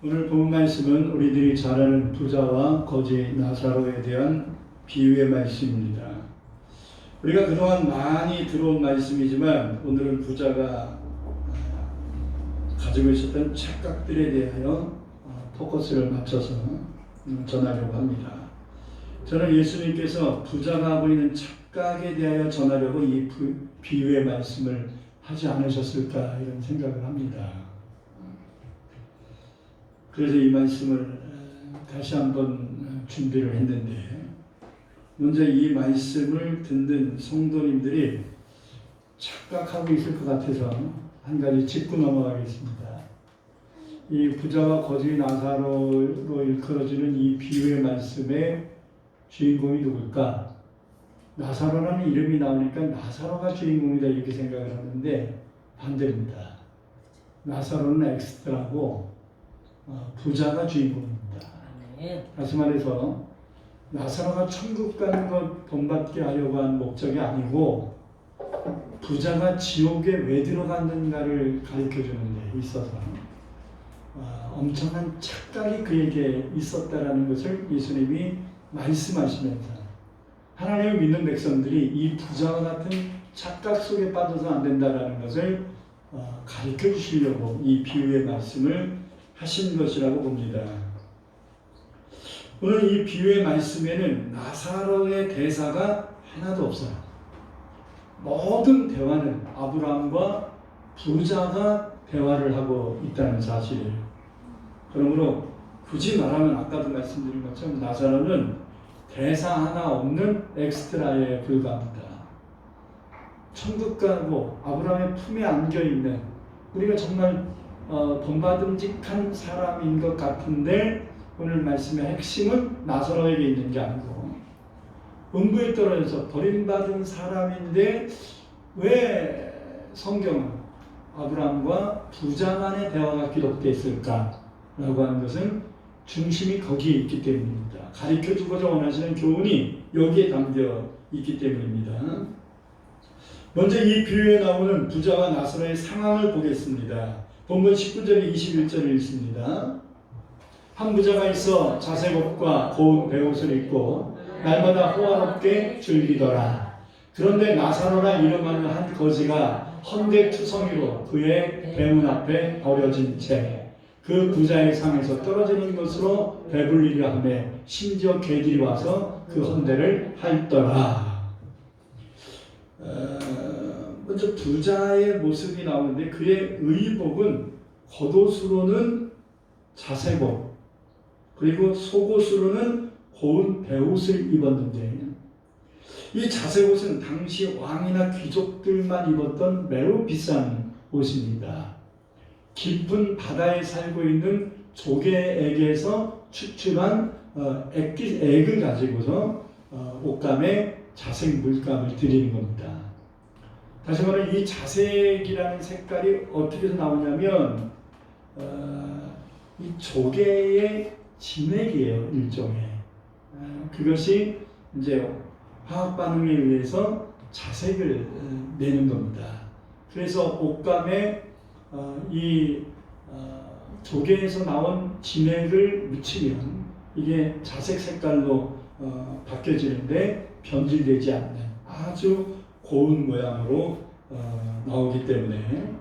오늘 본 말씀은 우리들이 잘 아는 부자와 거지 나사로에 대한 비유의 말씀입니다. 우리가 그동안 많이 들어온 말씀이지만 오늘은 부자가 가지고 있었던 착각들에 대하여 포커스를 맞춰서 전하려고 합니다. 저는 예수님께서 부자가 하고 있는 착각에 대하여 전하려고 이 비유의 말씀을 하지 않으셨을까 이런 생각을 합니다. 그래서 이 말씀을 다시 한번 준비를 했는데, 먼저 이 말씀을 듣는 성도님들이 착각하고 있을 것 같아서 한 가지 짚고 넘어가겠습니다. 이 부자와 거지 나사로로 일컬어지는 이 비유의 말씀의 주인공이 누굴까? 나사로라는 이름이 나오니까 나사로가 주인공이다 이렇게 생각을 하는데 반대입니다. 나사로는 엑스트라고 부자가 주인공입니다. 다시 말해서 나사로가 천국 가는 것 본받게 하려고 한 목적이 아니고 부자가 지옥에 왜 들어갔는가를 가르쳐주는 데 있어서 엄청난 착각이 그에게 있었다라는 것을 예수님이 말씀하시면서 하나님을 믿는 백성들이 이 부자와 같은 착각 속에 빠져서 안 된다라는 것을 가르쳐 주시려고 이 비유의 말씀을 하신 것이라고 봅니다. 오늘 이 비유의 말씀에는 나사로의 대사가 하나도 없어요. 모든 대화는 아브라함과 부자가 대화를 하고 있다는 사실이에요. 그러므로 굳이 말하면 아까도 말씀드린 것처럼 나사로는 대사 하나 없는 엑스트라에 불과합니다. 천국 가고 아브라함의 품에 안겨있는, 우리가 정말 본받음직한 사람인 것 같은데 오늘 말씀의 핵심은 나사로에게 있는 게 아니고 음부에 떨어져서 버림받은 사람인데 왜 성경은 아브라함과 부자만의 대화가 기록되어 있을까라고 하는 것은 중심이 거기에 있기 때문입니다. 가르쳐주고자 원하시는 교훈이 여기에 담겨 있기 때문입니다. 먼저 이 비유에 나오는 부자와 나사로의 상황을 보겠습니다. 본문 19절 21절을 읽습니다. 한 부자가 있어 자색옷과 고운 베옷을 입고 날마다 호화롭게 즐기더라. 그런데 나사로라 이름하는 한 거지가 헌데투성이로 그의 배문 앞에 버려진 채 그 부자의 상에서 떨어지는 것으로 배불리려 하며 심지어 개들이 와서 그 헌데를 핥더라. 먼저 부자의 모습이 나오는데 그의 의복은 겉옷으로는 자색옷 그리고 속옷으로는 고운 베옷을 입었는데 이 자색옷은 당시 왕이나 귀족들만 입었던 매우 비싼 옷입니다. 깊은 바다에 살고 있는 조개에게서 추출한 액을 가지고서 옷감에 자색 물감을 들이는 겁니다. 다시 말하면 이 자색이라는 색깔이 어떻게 나오냐면 이 조개의 진액이에요, 일종의. 그것이 이제 화학 반응에 의해서 자색을 내는 겁니다. 그래서 옷감에 이 조개에서 나온 진액을 묻히면 이게 자색 색깔로 바뀌어지는데 변질되지 않는 아주 고운 모양으로 나오기 때문에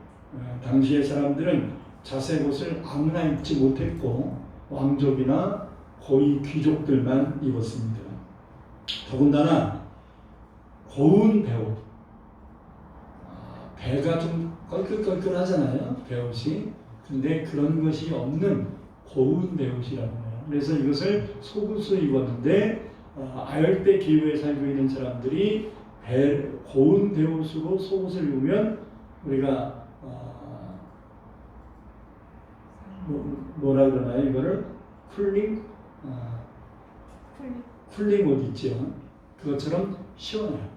당시의 사람들은 자색 옷을 아무나 입지 못했고 왕족이나 고위 귀족들만 입었습니다. 더군다나 고운 배옷, 배가 좀 껄끌껄끌하잖아요, 배옷이. 근데 그런 것이 없는 고운 배옷이라고 해요. 그래서 이것을 속옷으로 입었는데 아열대 기후에 살고 있는 사람들이 고운 배옷으로 속옷을 입으면 우리가 뭐라 그러나요? 이거를 쿨링 옷 있죠. 그것처럼 시원해요.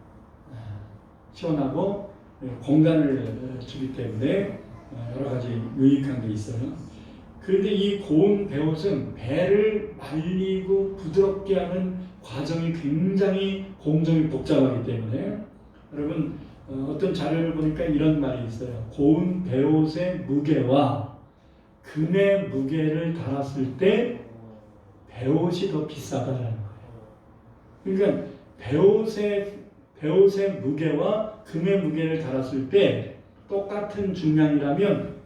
시원하고 공간을 주기 때문에 여러 가지 유익한 게 있어요. 그런데 이 고운 배옷은 배를 말리고 부드럽게 하는 과정이 굉장히 공정이 복잡하기 때문에 여러분 어떤 자료를 보니까 이런 말이 있어요. 고운 배옷의 무게와 금의 무게를 달았을 때 배옷이 더 비싸다라는 거예요. 그러니까 배옷의 무게와 금의 무게를 달았을 때 똑같은 중량이라면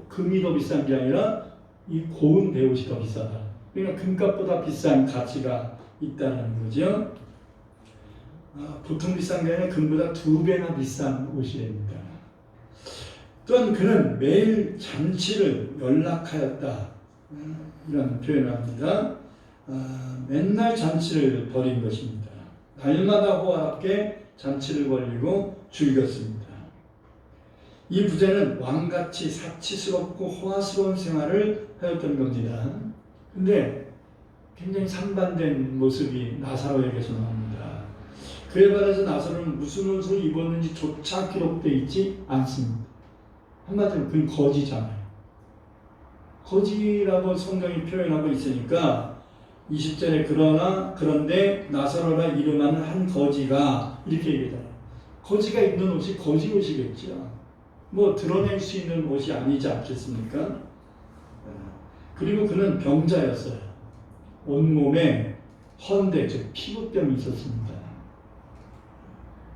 금이 더 비싼 게 아니라 이 고운 배옷이 더 비싸다. 그러니까 금값보다 비싼 가치가 있다는 거죠. 보통 비싼 게 아니라 금보다 2배나 비싼 옷이 됩니다. 또한 그는 매일 잔치를 연락하였다. 이런 표현을 합니다. 맨날 잔치를 벌인 것입니다. 날마다 호와 함께 잔치를 벌이고 즐겼습니다. 이 부자는 왕같이 사치스럽고 호화스러운 생활을 하였던 겁니다. 근데 굉장히 상반된 모습이 나사로에게서 나옵니다. 그에 반해서 나사로는 무슨 옷을 입었는지 조차 기록되어 있지 않습니다. 한마디로 그건 거지잖아요. 거지라고 성경이 표현하고 있으니까 20절에 그런데 나사로라 이름하는 한 거지가 이렇게 얘기하잖아요. 거지가 입는 옷이 거지 옷이겠죠. 뭐 드러낼 수 있는 옷이 아니지 않겠습니까? 그리고 그는 병자였어요. 온몸에 헌대, 즉 피부병이 있었습니다.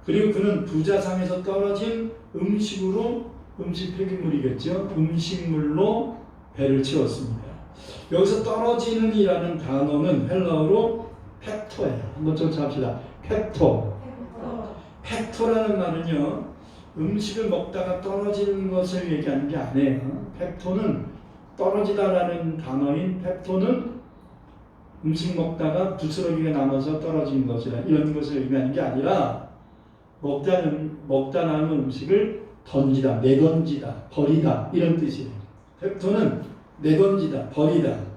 그리고 그는 부자상에서 떨어진 음식 폐기물이겠죠. 음식물로 배를 채웠습니다. 여기서 떨어지는 이라는 단어는 헬라어로 팩토예요. 한번 쫓아합시다. 팩토라는 말은요, 음식을 먹다가 떨어지는 것을 얘기하는 게 아니에요. 팩토는 떨어지다라는 단어인 팩토는 음식 먹다가 부스러기가 남아서 떨어진 것이라 이런 것을 의미하는 게 아니라 먹다 남은 음식을 던지다, 내던지다, 버리다 이런 뜻이에요. 팩토는 내던지다, 버리다.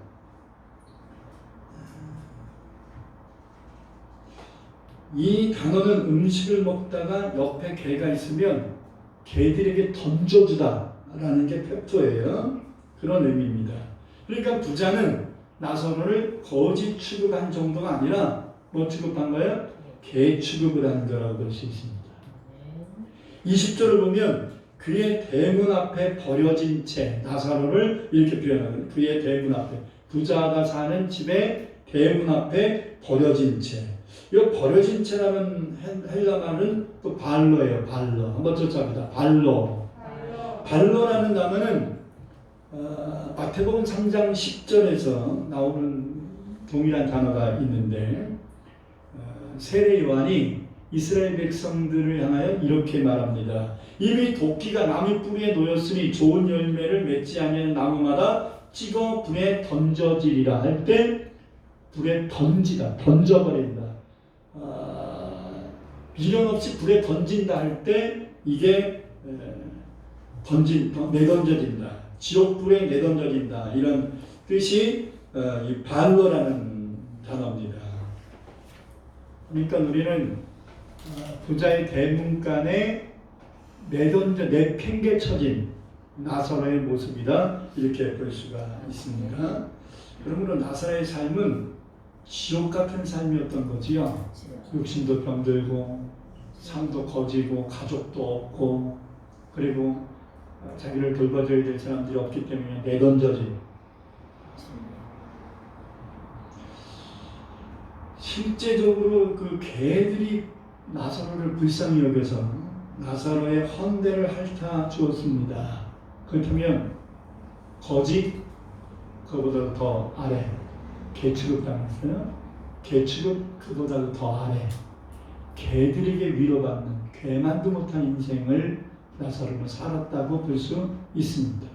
이 단어는 음식을 먹다가 옆에 개가 있으면 개들에게 던져주다라는 게 팩토예요. 그런 의미입니다. 그러니까 부자는 나사로를 거지 취급한 정도가 아니라 뭐 취급한 거예요? 개 취급을 한 거라고 볼 수 있습니다. 20절을 보면 그의 대문 앞에 버려진 채 나사로를 이렇게 표현하거든요. 그의 대문 앞에 부자가 사는 집의 대문 앞에 버려진 채. 이 버려진 채라는 헬라 말은 또 발로예요. 발로. 한번 쫓아봅니다. 발로라는 단어는 마태복음 3장 10절에서 나오는 동일한 단어가 있는데 세례 요한이 이스라엘 백성들을 향하여 이렇게 말합니다. 이미 도끼가 나무 뿌리에 놓였으니 좋은 열매를 맺지 아니하는 나무마다 찍어 불에 던져지리라 할 때 불에 던져버린다. 미련 없이 불에 던진다 할 때 이게 내던져진다. 지옥불에 내던져진다. 이런 뜻이 이 발로라는 단어입니다. 그러니까 우리는 부자의 대문간에 내팽개쳐진 나사로의 모습이다. 이렇게 볼 수가 있습니다. 그러므로 나사로의 삶은 지옥 같은 삶이었던 거지요. 욕심도 병들고 삶도 거지고 가족도 없고 그리고 자기를 돌봐줘야 될 사람들이 없기 때문에 내던져진. 실제적으로 그 개들이 나사로를 불쌍히 여겨서 나사로의 헌대를 핥아 주었습니다. 그렇다면 거지 그보다 더 아래 개 취급당했어요. 개 취급 그보다 더 아래 개들에게 위로받는 개만도 못한 인생을 나사로는 살았다고 볼 수 있습니다.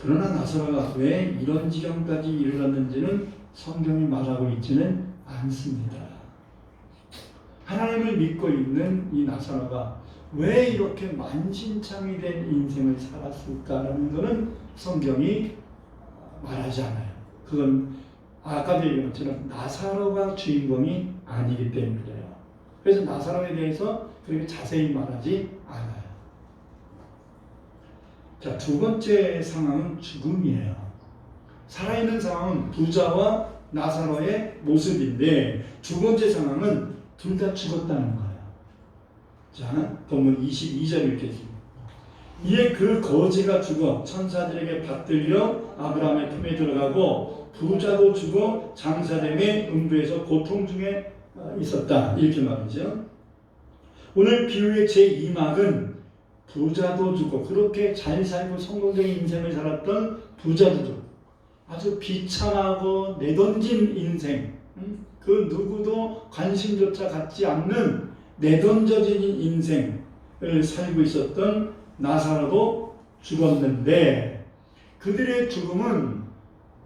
그러나 나사로가 왜 이런 지경까지 이르렀는지는 성경이 말하고 있지는 않습니다. 하나님을 믿고 있는 이 나사로가 왜 이렇게 만신창이 된 인생을 살았을까라는 것은 성경이 말하지 않아요. 그건 아까도 얘기한 것처럼 나사로가 주인공이 아니기 때문에 그래요. 그래서 나사로에 대해서 그렇게 자세히 말하지 않아요. 자, 두 번째 상황은 죽음이에요. 살아있는 상황은 부자와 나사로의 모습인데 두 번째 상황은 둘 다 죽었다는 거예요. 자, 본문 22절 읽겠습니다. 이에 그 거지가 죽어 천사들에게 받들려 아브라함의 품에 들어가고 부자도 죽어 장사됨에 음부에서 고통 중에 있었다. 이렇게 말이죠. 오늘 비유의 제2막은 부자도 죽고 그렇게 잘 살고 성공적인 인생을 살았던 부자도 죽고 아주 비참하고 내던진 인생, 그 누구도 관심조차 갖지 않는 내던져진 인생을 살고 있었던 나사로도 죽었는데 그들의 죽음은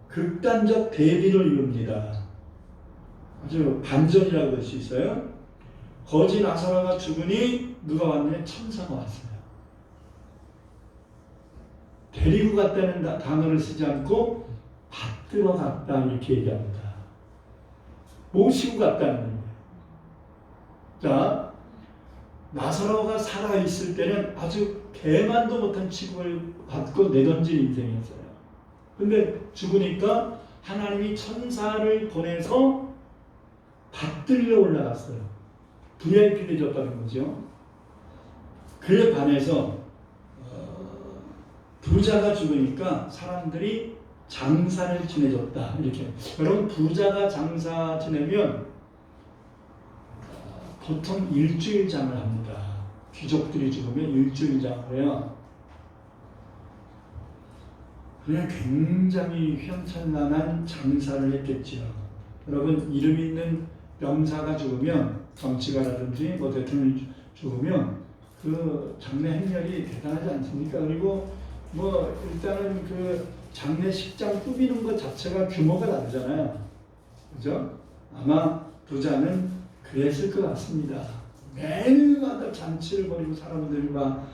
극단적 대비를 이룹니다. 아주 반전이라고 할 수 있어요. 거지 나사로가 죽으니 누가 왔냐? 천사가 왔어요. 데리고 갔다는 단어를 쓰지 않고 받들어 갔다 이렇게 얘기합니다. 모시고 갔다는 거예요. 자, 나사로가 살아있을 때는 아주 개만도 못한 취급을 받고 내던진 인생이었어요. 근데 죽으니까 하나님이 천사를 보내서 받들려 올라갔어요. VIP 되졌다는 거죠. 그에 반해서 부자가 죽으니까 사람들이 장사를 지내줬다. 이렇게. 여러분 부자가 장사 지내면 보통 일주일장을 합니다. 귀족들이 죽으면 일주일장을 해요. 그냥 굉장히 휘황찬란한 장사를 했겠지요. 여러분 이름 있는 명사가 죽으면 정치가라든지 뭐 대통령이 죽으면 그 장례 행렬이 대단하지 않습니까? 그리고 뭐 일단은 그 장례식장 꾸미는 것 자체가 규모가 다르잖아요. 그죠? 아마 부자는 그랬을 것 같습니다. 매일마다 잔치를 벌이고 사람들이 막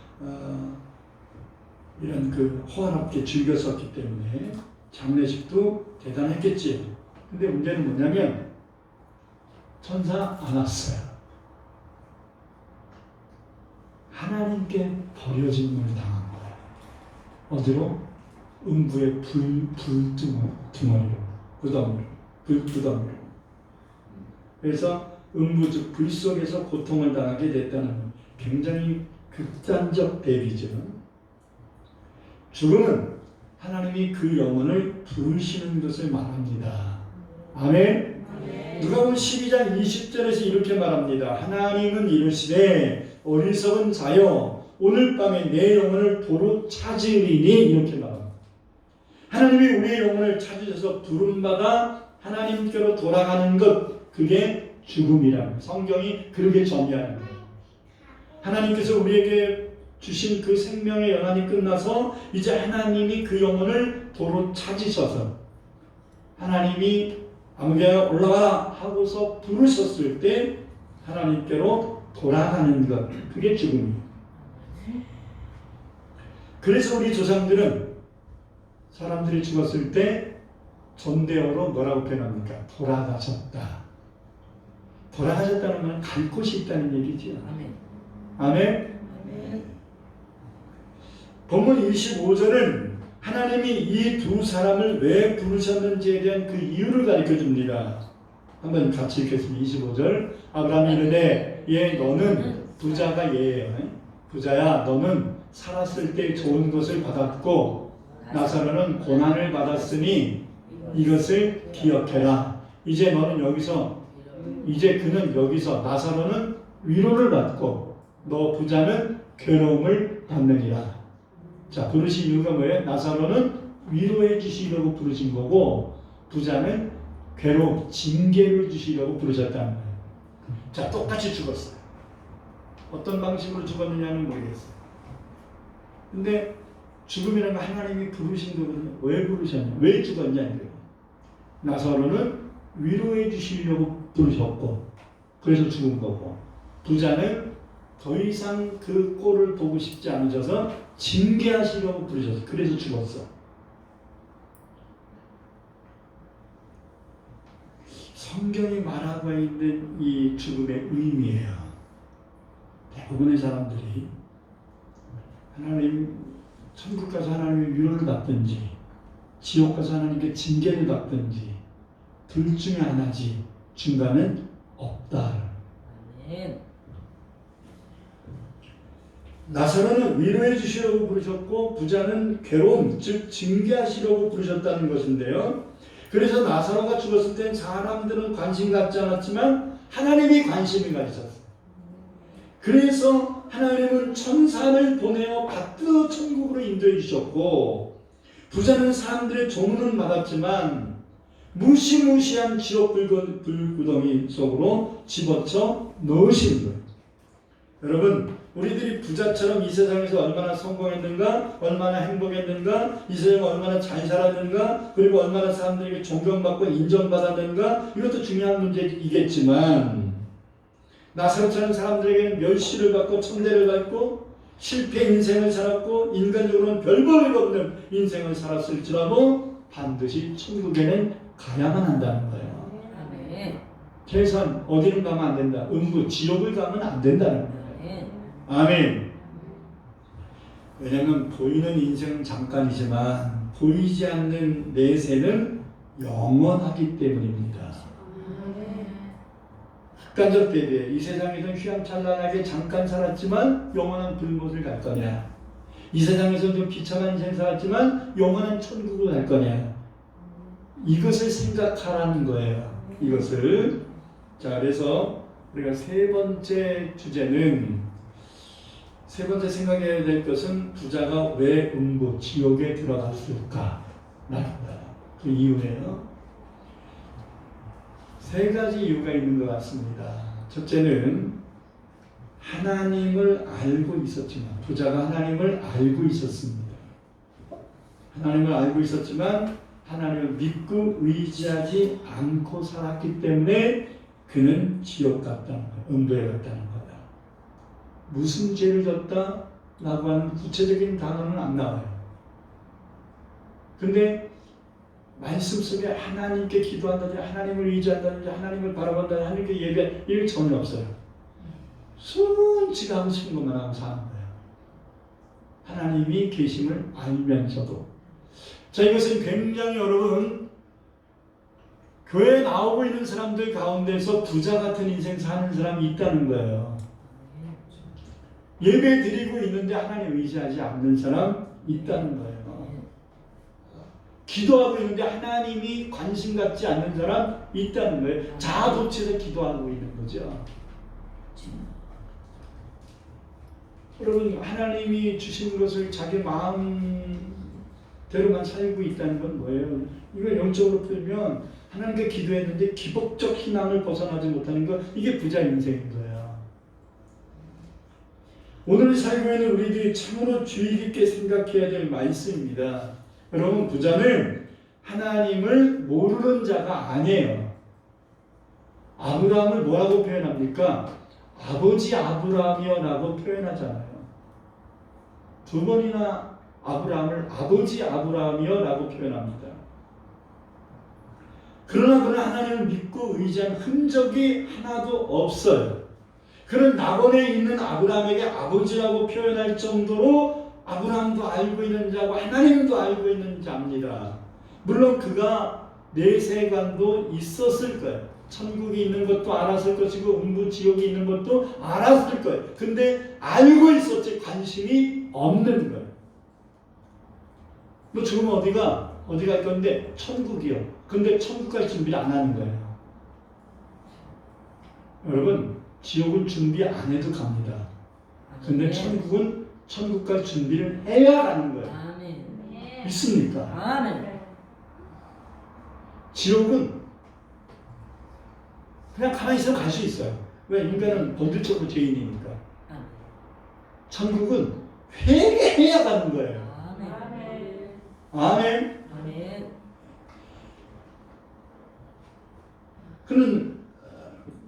이런 그 호화롭게 즐겼었기 때문에 장례식도 대단했겠지요. 근데 문제는 뭐냐면 천사 안 왔어요. 하나님께 버려짐을 당한 거예요. 어디로? 음부의 불두머리로, 불두덩이로. 그래서 음부 즉 불 속에서 고통을 당하게 됐다는 굉장히 극단적 대비죠. 죽음은 하나님이 그 영혼을 부르시는 것을 말합니다. 아멘. 누가복음 12장 20절에서 이렇게 말합니다. 하나님은 이르시되 어리석은 자여 오늘 밤에 내 영혼을 도로 찾으리니 이렇게 말합니다. 하나님이 우리의 영혼을 찾으셔서 부름받아 하나님께로 돌아가는 것, 그게 죽음이라는 성경이 그렇게 정의하는 거예요. 하나님께서 우리에게 주신 그 생명의 연한이 끝나서 이제 하나님이 그 영혼을 도로 찾으셔서 하나님이 아무개야 올라와 하고서 부르셨을 때 하나님께로 돌아가는 것, 그게 죽음이에요. 그래서 우리 조상들은 사람들이 죽었을 때 존대어로 뭐라고 표현합니까? 돌아가셨다. 돌아가셨다는 건 갈 곳이 있다는 얘기죠. 아멘. 아멘. 아멘. 본문 25절은 하나님이 이 두 사람을 왜 부르셨는지에 대한 그 이유를 가르쳐 줍니다. 한번 같이 읽겠습니다. 25절. 아브라함이 이르되 얘 너는 부자가 얘예요. 부자야 너는 살았을 때 좋은 것을 받았고 나사로는 고난을 받았으니 이것을 기억해라. 이제 너는 여기서 이제 그는 여기서 나사로는 위로를 받고 너 부자는 괴로움을 받느니라. 자, 부르신 이유가 뭐예요? 나사로는 위로해 주시려고 부르신 거고 부자는 괴로움, 징계를 주시려고 부르셨다는 거예요. 자, 똑같이 죽었어요. 어떤 방식으로 죽었느냐는 모르겠어요. 근데 죽음이라는 거 하나님이 부르신 거거든요. 왜 부르셨냐? 왜 죽었냐? 이거예요. 나사로는 위로해 주시려고 부르셨고 그래서 죽은 거고 부자는 더 이상 그 꼴을 보고 싶지 않으셔서 징계하시려고 부르셨어. 그래서 죽었어. 성경이 말하고 있는 이 죽음의 의미예요. 대부분의 사람들이 하나님 천국 가서 하나님의 위로를 받든지 지옥 가서 하나님께 징계를 받든지 둘 중에 하나지 중간은 없다. 아멘. 나사로는 위로해 주시려고 부르셨고 부자는 괴로움, 즉 징계하시려고 부르셨다는 것인데요. 그래서 나사로가 죽었을 때 사람들은 관심 갖지 않았지만 하나님이 관심을 가지셨어요. 그래서 하나님은 천사를 보내어 받들어 천국으로 인도해 주셨고, 부자는 사람들의 조문은 받았지만 무시무시한 지옥 불구덩이 속으로 집어쳐 넣으신 거예요. 여러분, 우리들이 부자처럼 이 세상에서 얼마나 성공했는가, 얼마나 행복했는가, 이 세상에 얼마나 잘 살았는가, 그리고 얼마나 사람들에게 존경받고 인정받았는가, 이것도 중요한 문제이겠지만, 나사로처럼 사람들에게는 멸시를 받고 천대를 받고 실패 인생을 살았고 인간적으로는 별 볼일 없는 인생을 살았을지라도 반드시 천국에는 가야만 한다는 거예요. 최소한 어디는 가면 안 된다. 음부, 지옥을 가면 안 된다는 거예요. 아멘. 왜냐하면 보이는 인생은 잠깐이지만 보이지 않는 내세는 영원하기 때문입니다. 객관적 대비에 이 세상에서는 휘황찬란하게 잠깐 살았지만 영원한 불못을 갈 거냐, 이 세상에서는 좀 비참한 인생 살았지만 영원한 천국을 갈 거냐, 이것을 생각하라는 거예요. 이것을. 자, 그래서 우리가 세 번째 주제는, 세 번째 생각해야 될 것은 부자가 왜 음부, 지옥에 들어갔을까 라는 거예요. 그 이유예요. 세 가지 이유가 있는 것 같습니다. 첫째는 하나님을 알고 있었지만, 부자가 하나님을 알고 있었습니다. 하나님을 알고 있었지만 하나님을 믿고 의지하지 않고 살았기 때문에 그는 지옥 갔다는 거예요. 음부에 갔다는 거다. 무슨 죄를 졌다? 라고 하는 구체적인 단어는 안 나와요. 근데 말씀 속에 하나님께 기도한다든지 하나님을 의지한다든지 하나님을 바라본다든지 하나님께 예배할 일 전혀 없어요. 지가 하고 싶은 것만 하고 사는 거예요. 하나님이 계심을 알면서도. 자, 이것은 굉장히 여러분, 교회에 나오고 있는 사람들 가운데서 부자 같은 인생 사는 사람이 있다는 거예요. 예배 드리고 있는데 하나님 의지하지 않는 사람 있다는 거예요. 기도하고 있는데 하나님이 관심 갖지 않는 사람 있다는 거예요. 자아도취해서 기도하고 있는 거죠. 여러분, 하나님이 주신 것을 자기 마음대로만 살고 있다는 건 뭐예요? 이걸 영적으로 풀면 하나님께 기도했는데 기복적 신앙을 벗어나지 못하는 것, 이게 부자 인생인 거예요. 오늘 살고 있는 우리들이 참으로 주의 깊게 생각해야 될 말씀입니다. 여러분, 부자는 하나님을 모르는 자가 아니에요. 아브라함을 뭐라고 표현합니까? 아버지 아브라함이여라고 표현하잖아요. 두 번이나 아브라함을 아버지 아브라함이여라고 표현합니다. 그러나 그는 하나님을 믿고 의지한 흔적이 하나도 없어요. 그는 낙원에 있는 아브라함에게 아버지라고 표현할 정도로 아브라함도 알고 있는 자고 하나님도 알고 있는 자입니다. 물론 그가 내세관도 있었을 거예요. 천국이 있는 것도 알았을 것이고 음부 지옥이 있는 것도 알았을 거예요. 근데 알고 있었지 관심이 없는 거예요. 너 지금 어디 갈 건데? 천국이요. 근데 천국 갈 준비를 안 하는 거예요. 여러분, 지옥은 준비 안 해도 갑니다. 근데 천국은 천국 갈 준비를 해야 가는 거예요. 아멘. 믿습니까? 아멘. 지옥은 그냥 가만히 있으면 갈 수 있어요. 왜? 인간은 본질적으로 죄인이니까. 천국은 회개해야 가는 거예요. 아멘. 아멘. 아멘. 그는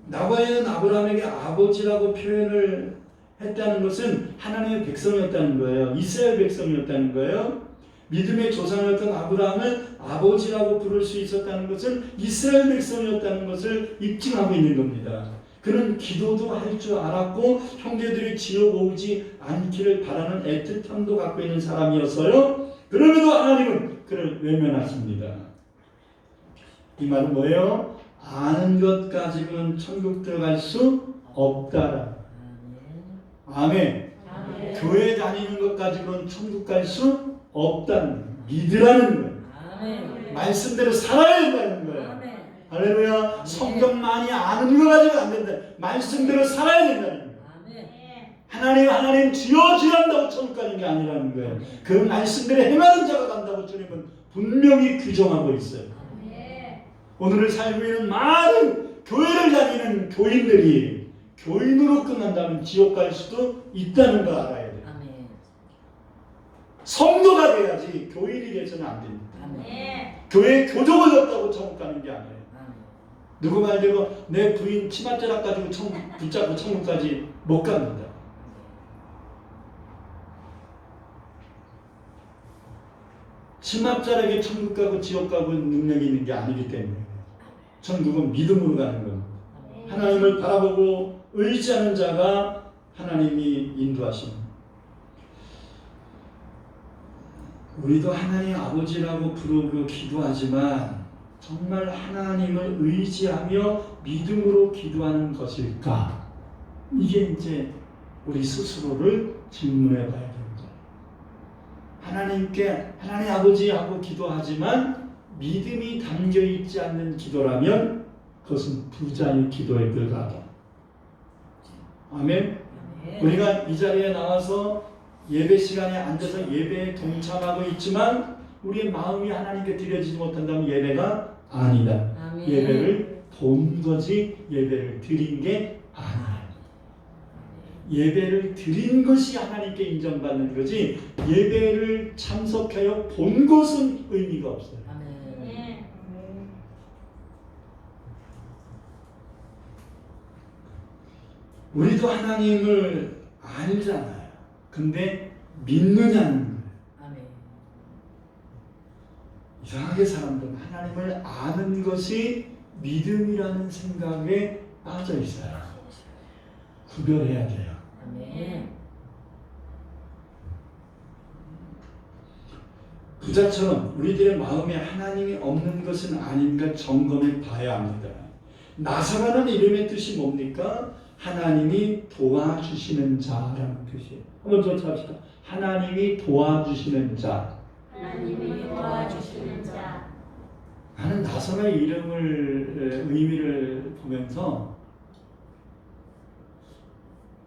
낙원에는 아브라함에게 아버지라고 표현을 했다는 것은 하나님의 백성이었다는 거예요. 이스라엘 백성이었다는 거예요. 믿음의 조상이었던 아브라함을 아버지라고 부를 수 있었다는 것은 이스라엘 백성이었다는 것을 입증하고 있는 겁니다. 그는 기도도 할 줄 알았고 형제들이 지옥 오지 않기를 바라는 애틋함도 갖고 있는 사람이었어요. 그럼에도 하나님은 그를 외면하십니다. 이 말은 뭐예요? 아는 것 가지고는 천국 들어갈 수 없다라. 아멘. 아멘. 교회 다니는 것 가지고는 천국 갈 수 없다는 거예요. 믿으라는 거예요. 아멘. 말씀대로 살아야 된다는 거예요. 아멘. 할렐루야. 성경 많이 아는 거 가지고 안 된다. 말씀대로 살아야 된다는 거예요. 아멘. 하나님 주여 주여 한다고 천국 가는 게 아니라는 거예요. 그 말씀대로 행하는 자가 간다고 주님은 분명히 규정하고 있어요. 오늘을 살고 있는 많은 교회를 다니는 교인들이 교인으로 끝난다면 지옥 갈 수도 있다는 걸 알아야 돼요. 아멘. 성도가 돼야지 교인이 돼서는 안 됩니다. 아멘. 교회에 교족을 졌다고 천국 가는 게 아니에요. 아멘. 누구 말대로 내 부인 치맛자락 가지고 붙잡고 천국까지 못 갑니다. 치맛자락에 천국 가고 지옥 가고 능력이 있는 게 아니기 때문에 천국은 믿음으로 가는 겁니다. 하나님을 바라보고 의지하는 자가 하나님이 인도하십니다. 우리도 하나님 아버지라고 부르고 기도하지만 정말 하나님을 의지하며 믿음으로 기도하는 것일까? 이게 이제 우리 스스로를 질문해 봐야 됩니다. 하나님께 하나님 아버지 하고 기도하지만 믿음이 담겨 있지 않는 기도라면 그것은 부자의 기도에 불과하다. 아멘. 우리가 이 자리에 나와서 예배 시간에 앉아서 예배에 동참하고 있지만 우리의 마음이 하나님께 드려지지 못한다면 예배가 아니다. 아멘. 예배를 본 거지 예배를 드린 게 아니야. 예배를 드린 것이 하나님께 인정받는 거지 예배를 참석하여 본 것은 의미가 없어요. 아멘. 우리도 하나님을 알잖아요. 근데 믿느냐는 거예요. 아멘. 이상하게 사람들은 하나님을 아는 것이 믿음이라는 생각에 빠져 있어요. 구별해야 돼요. 아멘. 부자처럼 우리들의 마음에 하나님이 없는 것은 아닌가 점검해 봐야 합니다. 나사라는 이름의 뜻이 뭡니까? 하나님이 도와주시는 자라는 뜻이에요. 한번 쫓아합시다. 하나님이 도와주시는 자. 하나님이 도와주시는 자. 나는 나사라의 이름을 의미를 보면서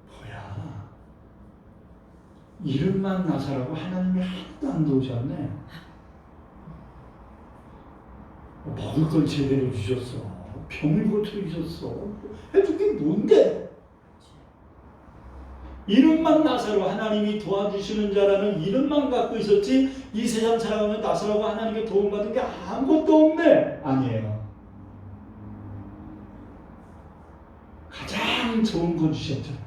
뭐야 이름만 나사라고 하나님이 하나도 안 도우셨네. 먹을 걸 제대로 주셨어. 병을 고쳐주셨어. 해줄 게 뭔데? 이름만 나사로 하나님이 도와주시는 자라는 이름만 갖고 있었지 이 세상 살아가면 나사라고 하나님께 도움받은 게 아무것도 없네. 아니에요. 가장 좋은 거 주셨잖아요.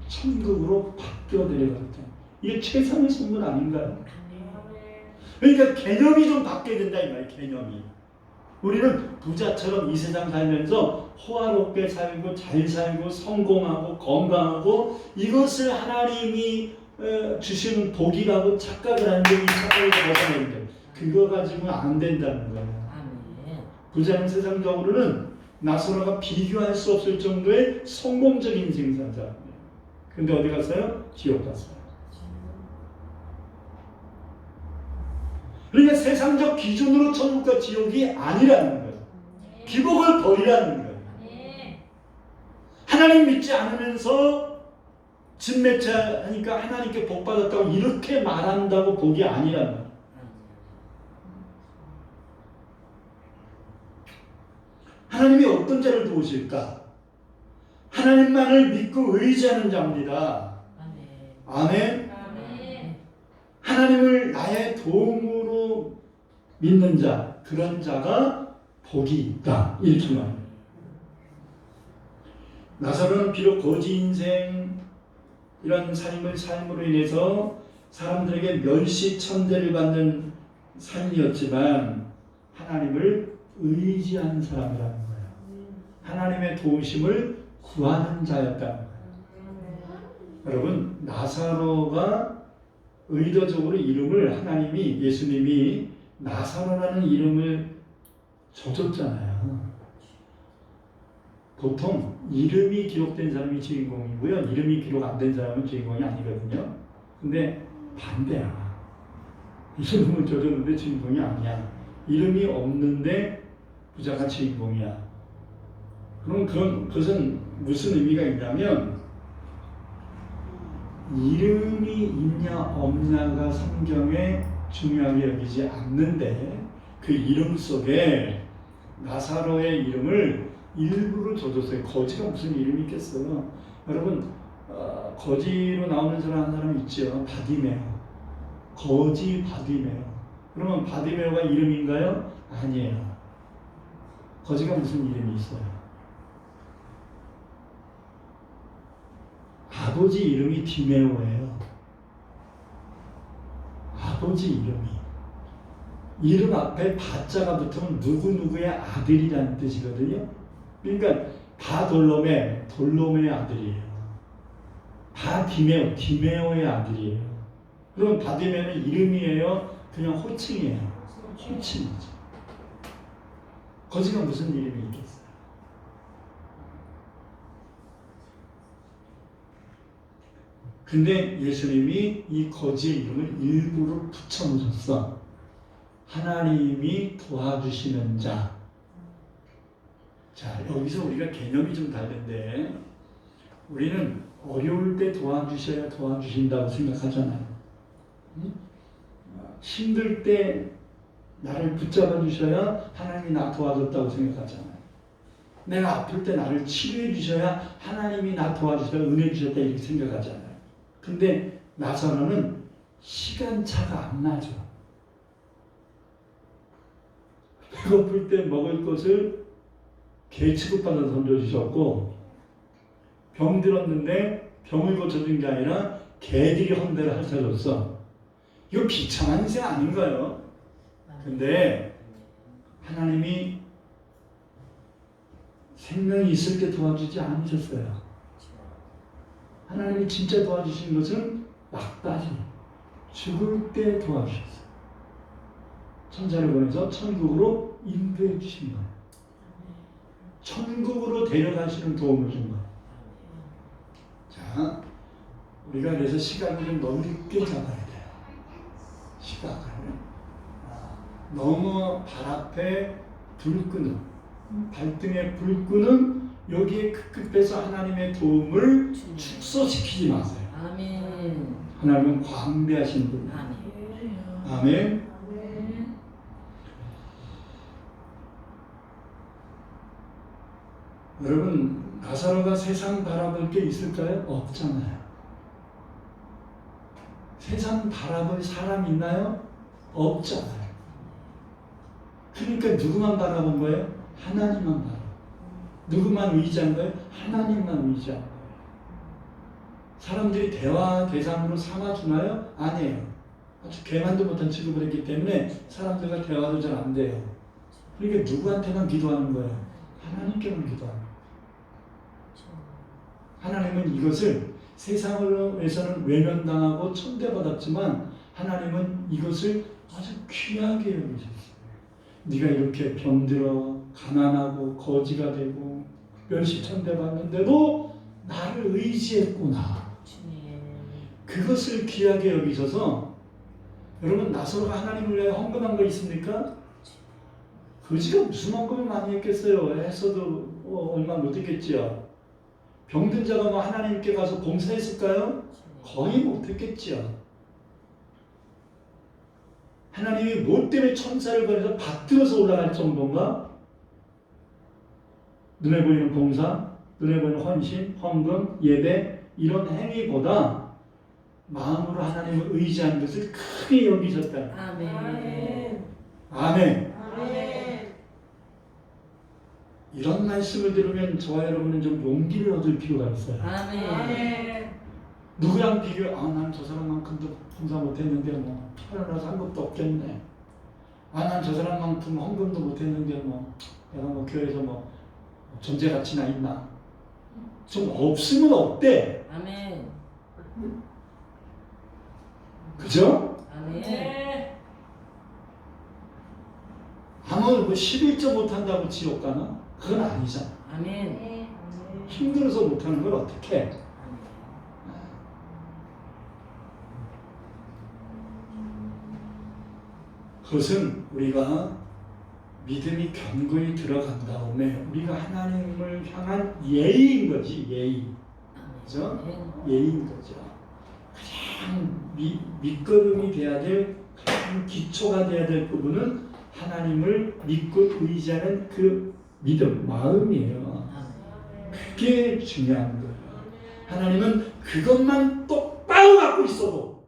천국으로 바뀌어 내려갔잖아요. 이게 최상의 선물 아닌가요? 그러니까 개념이 좀 바뀌어야 된다 이 말이에요. 개념이. 우리는 부자처럼 이 세상 살면서 호화롭게 살고 잘 살고 성공하고 건강하고 이것을 하나님이 주시는 복이라고 착각을 하는데 이 착각을 벗어내는데 그거 가지고는 안 된다는 거예요. 부자는 세상적으로는 나사로가 비교할 수 없을 정도의 성공적인 생산자입니다. 근데 어디 갔어요? 지옥 갔어요. 그러니까 세상적 기준으로 천국과 지옥이 아니라는 거예요. 기복을 버리라는 거예요. 하나님 믿지 않으면서 집 매체하니까 하나님께 복 받았다고 이렇게 말한다고 복이 아니라는 거예요. 하나님이 어떤 자를 도우실까? 하나님만을 믿고 의지하는 자입니다. 아멘. 하나님을 나의 도움으로 믿는 자, 그런 자가 복이 있다. 이렇게 말합니다. 나사로는 비록 거지 인생 이런 삶으로 인해서 사람들에게 멸시천대를 받는 삶이었지만 하나님을 의지하는 사람이라는 거예요. 하나님의 도우심을 구하는 자였다는 거예요. 여러분, 나사로가 의도적으로 이름을 하나님이 예수님이 나사로라는 이름을 줘줬잖아요. 보통 이름이 기록된 사람이 주인공이고요. 이름이 기록 안 된 사람은 주인공이 아니거든요. 근데 반대야. 이름을 줘줬는데 주인공이 아니야. 이름이 없는데 부자가 주인공이야. 그럼 그것은 무슨 의미가 있냐면 이름이 있냐 없냐가 성경에 중요하게 여기지 않는데 그 이름 속에 나사로의 이름을 일부러 줘줬어요. 거지가 무슨 이름이 있겠어요. 여러분 거지로 나오는 사람 한 사람 있죠. 바디메오. 거지 바디메오. 그러면 바디메오가 이름인가요? 아니에요. 거지가 무슨 이름이 있어요? 아버지 이름이 디메오예요. 아버지 이름이. 이름 앞에 바자가 붙으면 누구누구의 아들이라는 뜻이거든요. 그러니까 바돌롬의 돌롬의 아들이에요. 바디메오, 디메오의 아들이에요. 그럼 바디메오는 이름이에요? 그냥 호칭이에요. 호칭이죠. 거지가 무슨 이름이 있겠어요? 근데 예수님이 이 거지의 이름을 일부러 붙여놓으셨어. 하나님이 도와주시는 자. 자, 여기서 우리가 개념이 좀 다른데 우리는 어려울 때 도와주셔야 도와주신다고 생각하잖아요. 응? 힘들 때 나를 붙잡아 주셔야 하나님이 나 도와줬다고 생각하잖아요. 내가 아플 때 나를 치료해 주셔야 하나님이 나 도와주셔야 은혜 주셨다 이렇게 생각하잖아요. 근데 나사로는 시간차가 안 나죠. 배고플 때 먹을 것을 개 취급받아서 던져주셨고 병 들었는데 병을 고쳐준 게 아니라 개들이 헌대를 핥아줬어. 이거 비참한 인생 아닌가요? 근데 하나님이 생명이 있을 때 도와주지 않으셨어요. 하나님이 진짜 도와주신 것은 막다시 죽을 때 도와주셨어요. 천사를 보내서 천국으로 인도해 주신 거예요. 천국으로 데려가시는 도움을 준 거예요. 자, 우리가 그래서 시간을 좀 넓게 잡아야 돼요. 시각을. 너무 발 앞에 불 끄는, 발등에 불 끄는 여기에 급급해서 하나님의 도움을 축소시키지 마세요. 아멘. 하나님은 광대하신 분. 아멘. 아멘. 여러분, 나사로가 세상 바라볼 게 있을까요? 없잖아요. 세상 바라볼 사람 있나요? 없잖아요. 그러니까 누구만 바라본 거예요? 하나님만 바라. 누구만 의지한 거예요? 하나님만 의지한 거예요. 사람들이 대화 대상으로 삼아주나요? 아니에요. 아주 개만도 못한 취급을 했기 때문에 사람들과 대화도 잘 안 돼요. 그러니까 누구한테만 기도하는 거예요? 하나님께만 기도하는 거예요. 하나님은 이것을 세상에서는 외면당하고 천대받았지만 하나님은 이것을 아주 귀하게 여기셨어요. 네가 이렇게 병들어 가난하고 거지가 되고 멸시천대받는데도 나를 의지했구나. 그것을 귀하게 여기셔서 여러분 나사로가 하나님을 위해 헌금한 거 있습니까? 거지가 무슨 헌금을 많이 했겠어요. 했어도 얼마 못했겠지요. 병든 자가 뭐 하나님께 가서 봉사했을까요? 거의 못했겠지요. 하나님이 뭐 때문에 천사를 보내서 받들어서 올라갈 정도인가? 눈에 보이는 봉사, 눈에 보이는 헌신, 헌금, 예배 이런 행위보다 마음으로 하나님을 의지하는 것을 크게 여기셨다. 아멘. 아멘. 아멘. 이런 말씀을 들으면 저와 여러분은 좀 용기를 얻을 필요가 있어요. 아멘. 누구랑 비교? 난 저 사람만큼도 봉사 못했는데 뭐 필요라서 한 것도 없겠네. 난 저 사람만큼 헌금도 못했는데 뭐 내가 뭐 교회에서 뭐 존재 가치나 있나? 좀 없으면 어때? 아멘. 그죠? 아멘. 아무 뭐 11조 못한다고 지옥 가나? 그건 아니잖아. 아멘. 힘들어서 못하는 걸 어떻게 해? 그것은 우리가 믿음이 견고히 들어간 다음에 우리가 하나님을 향한 예의인 거지. 예의. 그죠? 예의인 거죠. 가장 밑거름이 돼야 될, 가장 기초가 돼야 될 부분은 하나님을 믿고 의지하는 그 믿음, 마음이에요. 그게 중요한 거예요. 하나님은 그것만 똑바로 갖고 있어도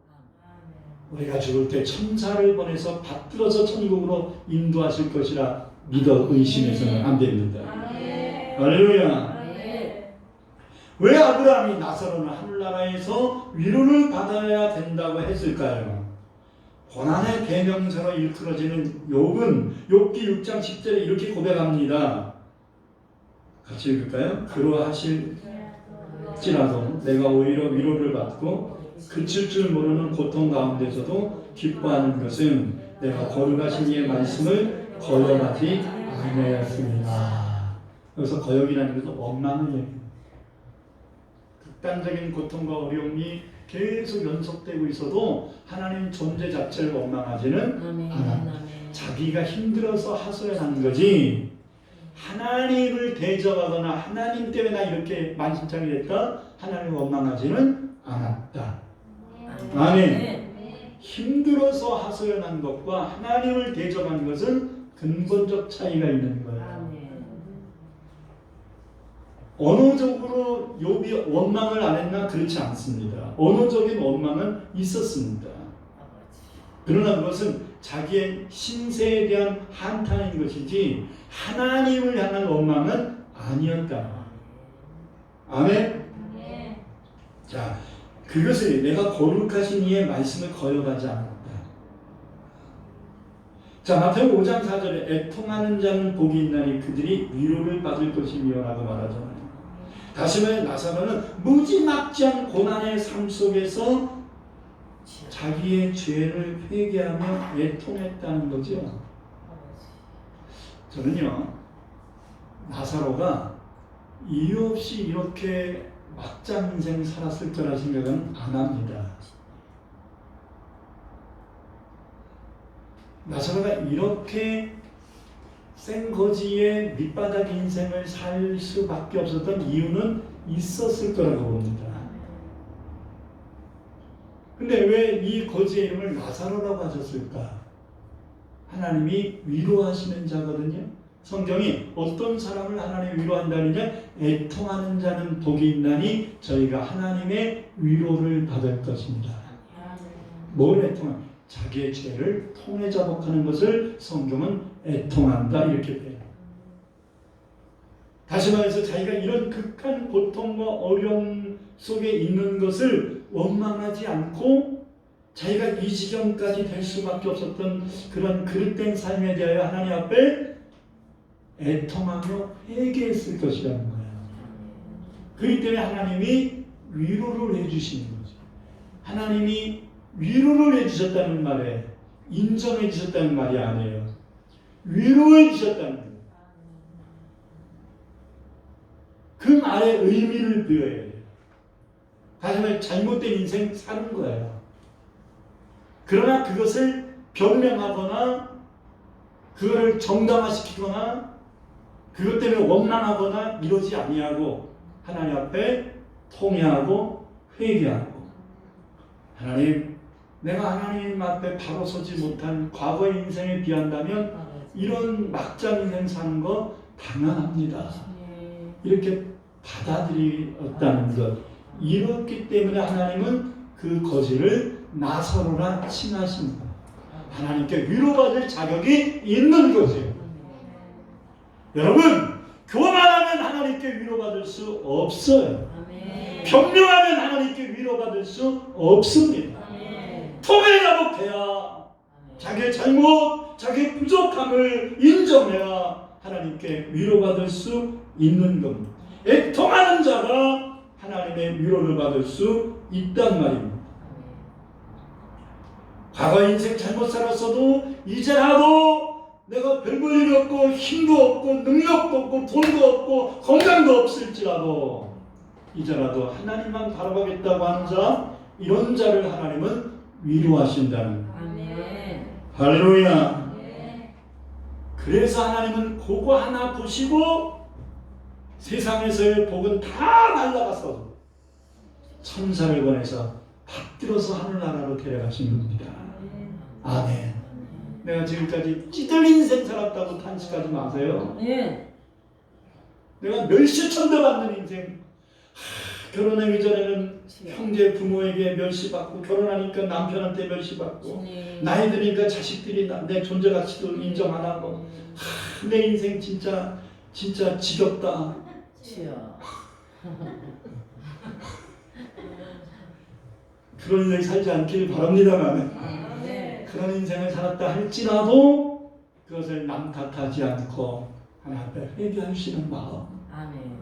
우리가 죽을 때 천사를 보내서 받들어서 천국으로 인도하실 것이라 믿어 의심해서는 안 됩니다. 할렐루야. 왜 아브라함이 나사로는 하늘나라에서 위로를 받아야 된다고 했을까요? 고난의 대명사로 일컬어지는 욥은 욥기 6장 10절에 이렇게 고백합니다. 같이 읽을까요? 그러하실지라도 내가 오히려 위로를 받고 그칠 줄 모르는 고통 가운데서도 기뻐하는 것은 내가 거룩하신 이의 말씀을 거역하지 아니하였습니다. 여기서 거역이라는 것은 원망을 얘기합니다. 극단적인 고통과 어려움이 계속 연속되고 있어도 하나님 존재 자체를 원망하지는 않아. 자기가 힘들어서 하소연하는 거지 하나님을 대적하거나 하나님 때문에 나 이렇게 만신창이 됐다 하나님을 원망하지는 않았다. 아멘. 힘들어서 하소연한 것과 하나님을 대적한 것은 근본적 차이가 있는 거예요. 언어적으로 욥이 원망을 안 했나? 그렇지 않습니다. 언어적인 원망은 있었습니다. 그러나 그것은 자기의 신세에 대한 한탄인 것이지 하나님을 향한 원망은 아니었다. 아멘? 자, 그것을 내가 거룩하신 이의 말씀을 거역하지 않았다. 자, 마태복음 5장 4절에 애통하는 자는 복이 있나니 그들이 위로를 받을 것이며 라고 말하잖아요. 다시 말해 나사로는 무지막지한 고난의 삶 속에서 자기의 죄를 회개하며 애통했다는 거죠. 저는요, 나사로가 이유 없이 이렇게 막장 인생 살았을 거라 생각은 안 합니다. 나사로가 이렇게 생거지의 밑바닥 인생을 살 수밖에 없었던 이유는 있었을 거라고 봅니다. 근데 왜 이 거지의 이름을 나사로라고 하셨을까? 하나님이 위로하시는 자거든요. 성경이 어떤 사람을 하나님이 위로한다느냐? 애통하는 자는 복이 있나니 저희가 하나님의 위로를 받을 것입니다. 뭘 애통하냐? 자기의 죄를 통해 자복하는 것을 성경은 애통한다 이렇게 돼요. 다시 말해서 자기가 이런 극한 고통과 어려움 속에 있는 것을 원망하지 않고 자기가 이 지경까지 될 수밖에 없었던 그런 그릇된 삶에 대하여 하나님 앞에 애통하며 회개했을 것이라는 거예요. 그렇기 때문에 하나님이 위로를 해주시는 거죠. 하나님이 위로를 해주셨다는 말에 인정해 주셨다는 말이 아니에요. 위로해 주셨다는 거예요. 그 말의 의미를 배워야 돼요. 다시 말해 잘못된 인생 사는 거예요. 그러나 그것을 변명하거나 그거를 정당화시키거나 그것 때문에 원망하거나 이러지 아니하고 하나님 앞에 통회하고 회개하고 하나님 내가 하나님 앞에 바로 서지 못한 과거의 인생에 비한다면 이런 막장 인생 사는 거 당연합니다. 이렇게 받아들였다는 것. 이렇기 때문에 하나님은 그 거지를 나사로라 칭하십니다. 하나님께 위로받을 자격이 있는 거죠. 여러분, 교만하면 하나님께 위로받을 수 없어요. 변명하면 하나님께 위로받을 수 없습니다. 통회자복해야 자기의 잘못, 자기의 부족함을 인정해야 하나님께 위로받을 수 있는 겁니다. 애통하는 자가 하나님의 위로를 받을 수 있단 말입니다. 과거 인생 잘못 살았어도 이제라도 내가 별 볼 일이 없고 힘도 없고 능력도 없고 돈도 없고 건강도 없을지라도 이제라도 하나님만 바라보겠다고 하는 자, 이런 자를 하나님은 위로하신다는 거예요. 아멘. 할렐루야. 네. 그래서 하나님은 그거 하나 보시고 세상에서의 복은 다 날라갔어 천사를 보내서 받들어서 하늘나라로 데려가신 겁니다. 아멘. 내가 지금까지 찌들 인생 살았다고 탄식하지 마세요. 네. 내가 멸시천대 받는 인생. 결혼하기 전에는 형제 부모에게 멸시받고, 결혼하니까 남편한테 멸시받고, 나이 드니까 자식들이 내 존재 가치도 인정 안 하고, 내 인생 진짜 지겹다. 주여. 그런 인생 살지 않길 바랍니다만, 네. 그런 인생을 살았다 할지라도 그것을 남 탓하지 않고 하나님 앞에 회개하시는 마음, 아멘.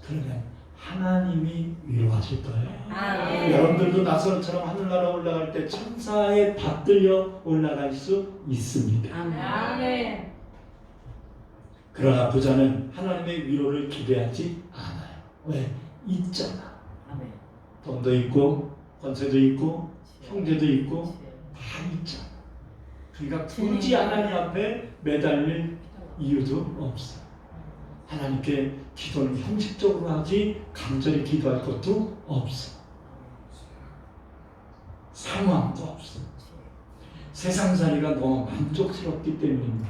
그러면 하나님이 위로하실 거예요. 아멘. 여러분들도 나사로처럼 하늘나라 올라갈 때 천사에 받들려 올라갈 수 있습니다. 아멘. 아멘. 그러나 부자는 하나님의 위로를 기대하지 않아요. 왜? 있잖아. 아멘. 돈도 있고 권세도 있고 형제도 있고 다 있잖아. 그러니까 굳이 하나님 앞에 매달릴 이유도 없어. 하나님께 기도는 형식적으로 하지 간절히 기도할 것도 없어. 상황도 없어. 세상살이가 너무 만족스럽기 때문입니다.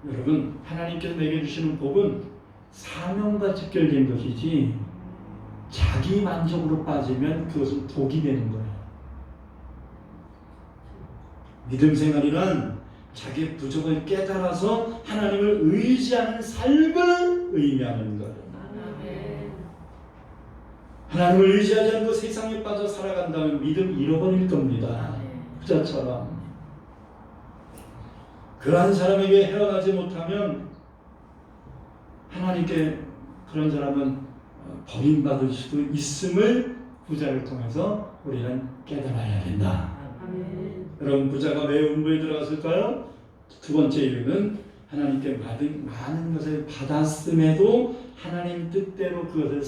여러분, 하나님께서 내게 주시는 복은 사명과 직결된 것이지 자기 만족으로 빠지면 그것은 독이 되는 거예요. 믿음 생활이란 자기의 부족을 깨달아서 하나님을 의지하는 삶을 의미하는 거예요. 아멘. 하나님을 의지하지 않고 세상에 빠져 살아간다면 믿음 잃어버릴 겁니다. 부자처럼. 그러한 사람에게 헤어나지 못하면 하나님께 그런 사람은 버림받을 수도 있음을 부자를 통해서 우리는 깨달아야 된다. 아멘. 여러분, 부자가 왜 음부에 들어갔을까요? 두 번째 이유는 하나님께 받은 많은 것을 받았음에도 하나님 뜻대로 그것을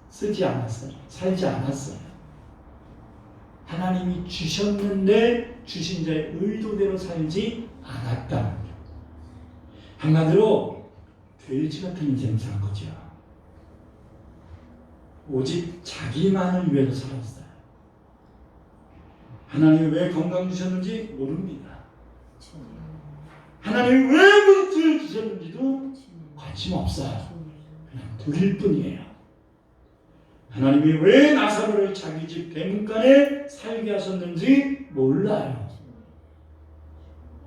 쓰지 않았어요. 살지 않았어요. 하나님이 주셨는데 주신 자의 의도대로 살지 않았다는 거예요. 한마디로 돼지 같은 인생 산 거죠. 오직 자기만을 위해서 살았어요. 하나님이 왜 건강 주셨는지 모릅니다. 하나님이 왜 물질을 주셨는지도 관심 없어요. 그냥 드릴 뿐이에요. 하나님이 왜 나사로를 자기 집 대문간에 살게 하셨는지 몰라요.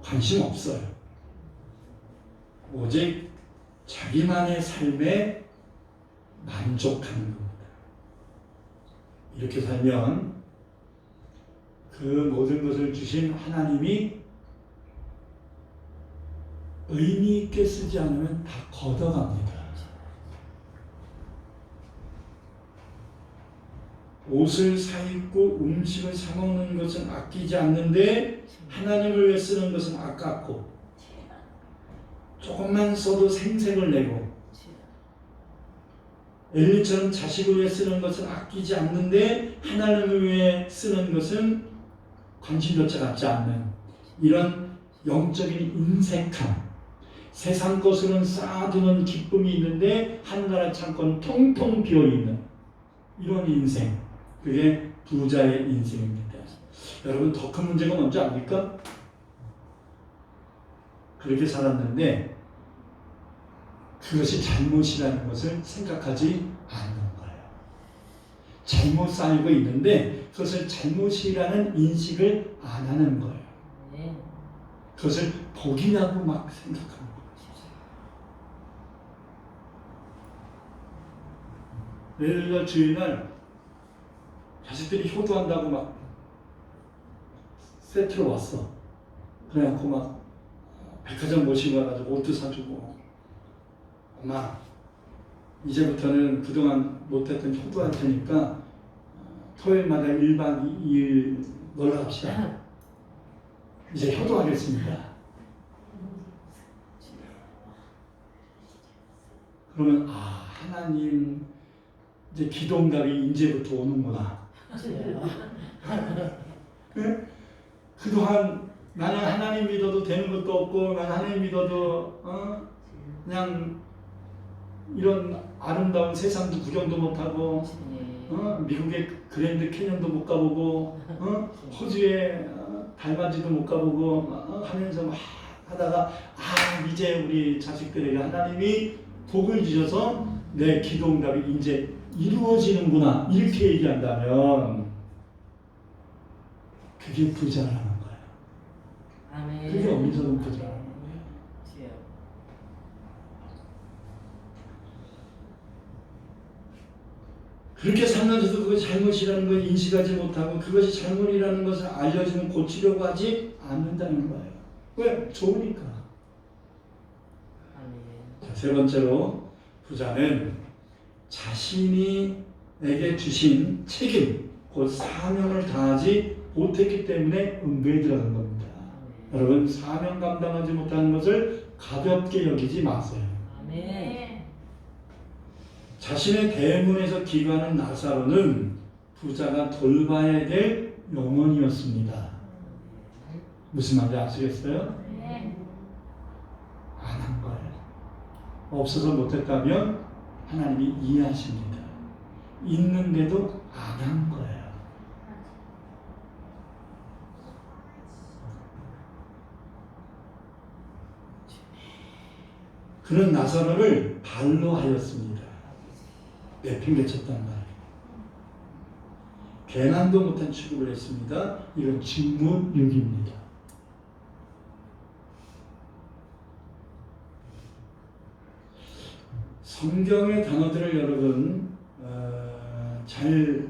관심 없어요. 오직 자기만의 삶에 만족하는 겁니다. 이렇게 살면 그 모든 것을 주신 하나님이 의미 있게 쓰지 않으면 다 걷어갑니다. 옷을 사입고 음식을 사먹는 것은 아끼지 않는데 하나님을 위해 쓰는 것은 아깝고, 조금만 써도 생색을 내고, 엘리처럼 자식을 위해 쓰는 것은 아끼지 않는데 하나님을 위해 쓰는 것은 관심조차 갖지 않는 이런 영적인 인색함, 세상 것으로는 쌓아두는 기쁨이 있는데 하늘나라 창고는 통통 비어있는 이런 인생, 그게 부자의 인생입니다. 여러분, 더 큰 문제가 뭔지 압니까? 그렇게 살았는데 그것이 잘못이라는 것을 생각하지 않는 거예요. 잘못 살고 있는데 그것을 잘못이라는 인식을 안 하는 거예요. 그것을 복이라고 막 생각하는 거예요. 예를 들어 주일날 자식들이 효도한다고 막 세트로 왔어. 그래갖고 막 백화점 모시고 와가지고 옷도 사주고, 엄마 이제부터는 그동안 못했던 효도할 테니까 토요일마다 1박 2일 놀러 갑시다. 이제 효도하겠습니다. 그러면 하나님 이제 기도응답이 이제부터 오는구나. 주여. 네? 그동안 나는 하나님 믿어도 되는 것도 없고 나는 하나님 믿어도 그냥 이런 아름다운 세상도 구경도 못하고 미국의 그랜드 캐년도 못 가보고 호주의 달맞이도 못 가보고 하면서 막 하다가 이제 우리 자식들에게 하나님이 복을 주셔서 내 기도응답이 이제 이루어지는구나 이렇게 얘기한다면 그게 부자라는 거예요. 아멘. 그게 엄청난 부자라는 거예요. 주여. 그렇게 살면서도 그것이 잘못이라는 걸 인식하지 못하고 그것이 잘못이라는 것을 알려주면 고치려고 하지 않는다는 거예요. 왜? 좋으니까. 아멘. 자, 세 번째로 부자는 자신이 에게 주신 책임, 곧 사명을 다하지 못했기 때문에 음부에 들어간 겁니다. 여러분, 사명 감당하지 못하는 것을 가볍게 여기지 마세요. 아멘. 자신의 대문에서 기거하는 나사로는 부자가 돌봐야 될 영혼이었습니다. 무슨 말인지 아시겠어요? 안 한 거예요. 없어서 못했다면 하나님이 이해하십니다. 있는데도 안 한 거예요. 그는 나사로를 발로 하였습니다. 내팽개쳤단 말이에요. 개난도 못한 취급을 했습니다. 이건 직무유기입니다. 성경의 단어들을 여러분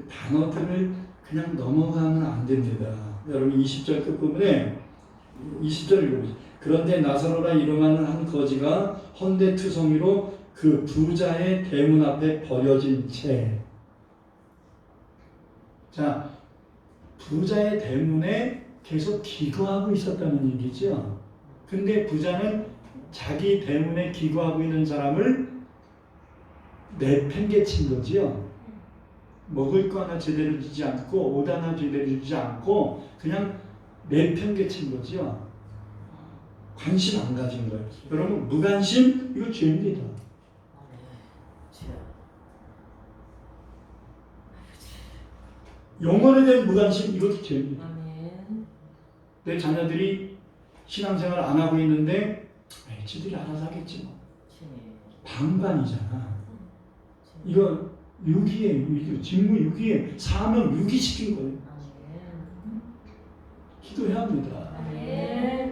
단어들을 그냥 넘어가면 안 됩니다. 여러분 20절 끝부분에 20절을 읽어보세요. 그런데 나사로라 이름하는 한 거지가 헌데투성이로 그 부자의 대문 앞에 버려진 채. 자, 부자의 대문에 계속 기거하고 있었다는 얘기죠. 근데 부자는 자기 대문에 기거하고 있는 사람을 내팽개친 거지요. 먹을 거 하나 제대로 주지 않고 옷 하나 제대로 주지 않고 그냥 내팽개친 거지요. 관심 안 가진 거예요. 여러분 무관심 이거 죄입니다. 영혼에 대한 무관심 이것도 죄입니다. 내 자녀들이 신앙생활 안 하고 있는데 지들이 알아서 하겠지 뭐. 방관이잖아. 이거 유기예요. 이거 직무 유기예요. 사명 유기시킨 거예요. 기도해야 합니다.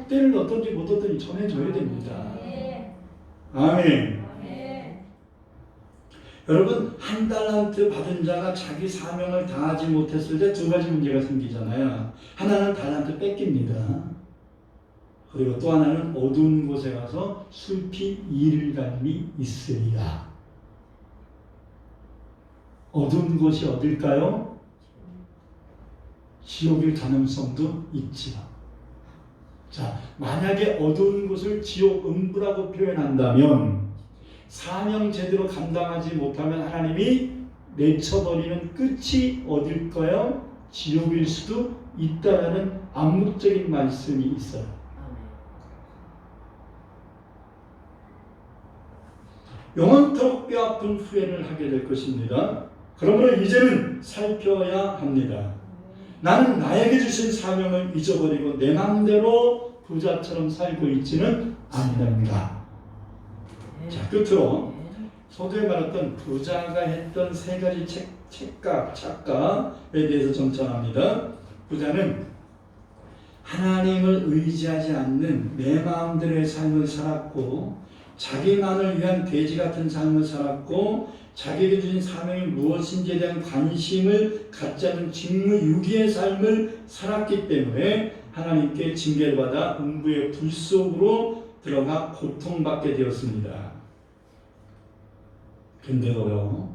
때를 어떤지 못 어떤지 전해줘야 됩니다. 아멘. 여러분 한 달란트 받은 자가 자기 사명을 다하지 못했을 때 두 가지 문제가 생기잖아요. 하나는 달란트 뺏깁니다. 그리고 또 하나는 어두운 곳에 가서 슬피 이를감이 있으리라. 어두운 곳이 어딜까요? 지옥일 가능성도 있지요. 자, 만약에 어두운 곳을 지옥 음부라고 표현한다면 사명 제대로 감당하지 못하면 하나님이 내쳐버리는 끝이 어딜까요? 지옥일 수도 있다라는 암묵적인 말씀이 있어요. 영원토록 뼈아픈 후회를 하게 될 것입니다. 그러므로 이제는 살펴야 합니다. 나는 나에게 주신 사명을 잊어버리고 내 마음대로 부자처럼 살고 있지는 않는가. 자, 끝으로 서두에 말했던 부자가 했던 세 가지 착각에 대해서 정찰합니다. 부자는 하나님을 의지하지 않는 내 마음대로의 삶을 살았고 자기만을 위한 돼지 같은 삶을 살았고 자기에게 주신 사명이 무엇인지에 대한 관심을 갖지 않은 직무유기의 삶을 살았기 때문에 하나님께 징계를 받아 음부의 불 속으로 들어가 고통받게 되었습니다. 근데도요,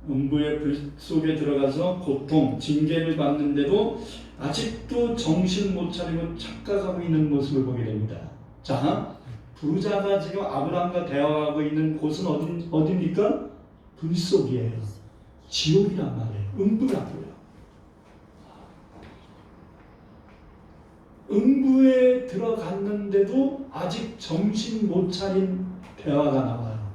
음부의 불 속에 들어가서 고통, 징계를 받는데도 아직도 정신 못 차리고 착각하고 있는 모습을 보게 됩니다. 자, 부자가 지금 아브라함과 대화하고 있는 곳은 어디입니까? 불속이에요. 지옥이란 말이에요. 음부라고요. 음부에 들어갔는데도 아직 정신 못 차린 대화가 나와요.